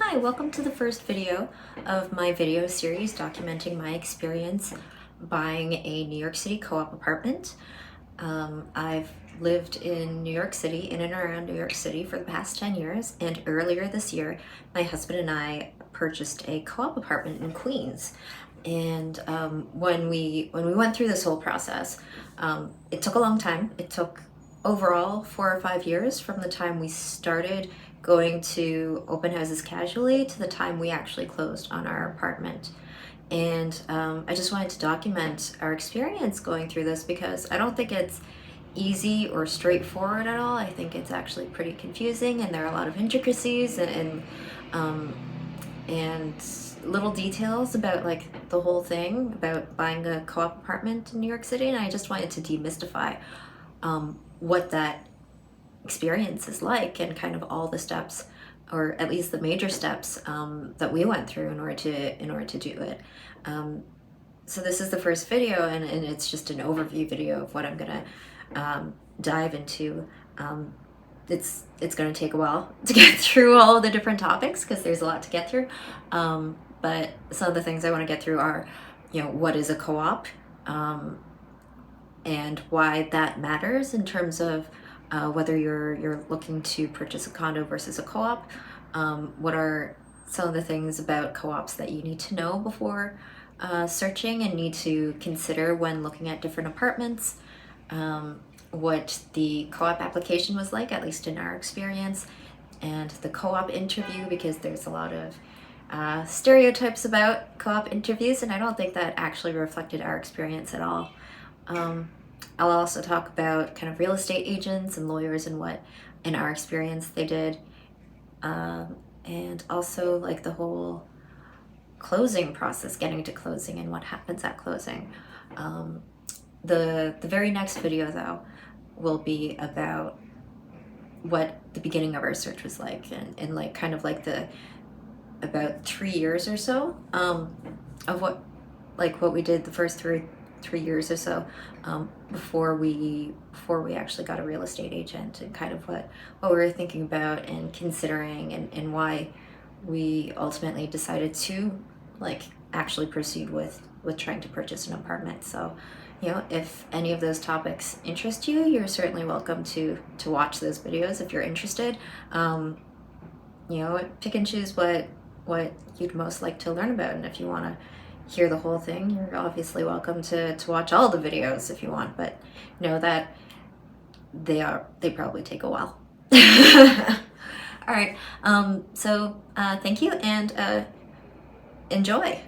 Hi, welcome to the first video of my video series documenting my experience buying a New York City co-op apartment. I've lived in New York City, in and around New York City for the past 10 years, and earlier this year, my husband and I purchased a co-op apartment in Queens. And when we went through this whole process, it took a long time. It took overall 4 or 5 years from the time we started going to open houses casually to the time we actually closed on our apartment. And I just wanted to document our experience going through this because I don't think it's easy or straightforward at all. I think it's actually pretty confusing, and there are a lot of intricacies and little details about like the whole thing about buying a co-op apartment in New York City. And I just wanted to demystify what that experience is like and kind of all the steps, or at least the major steps that we went through in order to do it. So this is the first video, and it's just an overview video of what I'm gonna dive into. It's gonna take a while to get through all the different topics because there's a lot to get through. But some of the things I want to get through are, what is a co-op, and why that matters in terms of whether you're looking to purchase a condo versus a co-op. What are some of the things about co-ops that you need to know before searching and need to consider when looking at different apartments? What the co-op application was like, at least in our experience, and the co-op interview, because there's a lot of stereotypes about co-op interviews, and I don't think that actually reflected our experience at all. I'll also talk about kind of real estate agents and lawyers and what, in our experience, they did. And also like the whole closing process, getting to closing and what happens at closing. The very next video, though, will be about what the beginning of our search was like, and like kind of like the about 3 years or so of what we did the first three years or so before we actually got a real estate agent, and kind of what we were thinking about and considering, and why we ultimately decided to actually proceed with trying to purchase an apartment. So if any of those topics interest you, you're certainly welcome to watch those videos if you're interested. Pick and choose what you'd most like to learn about, and if you want to hear the whole thing, you're obviously welcome to watch all the videos if you want, but know that they probably take a while. All right, so thank you, and enjoy.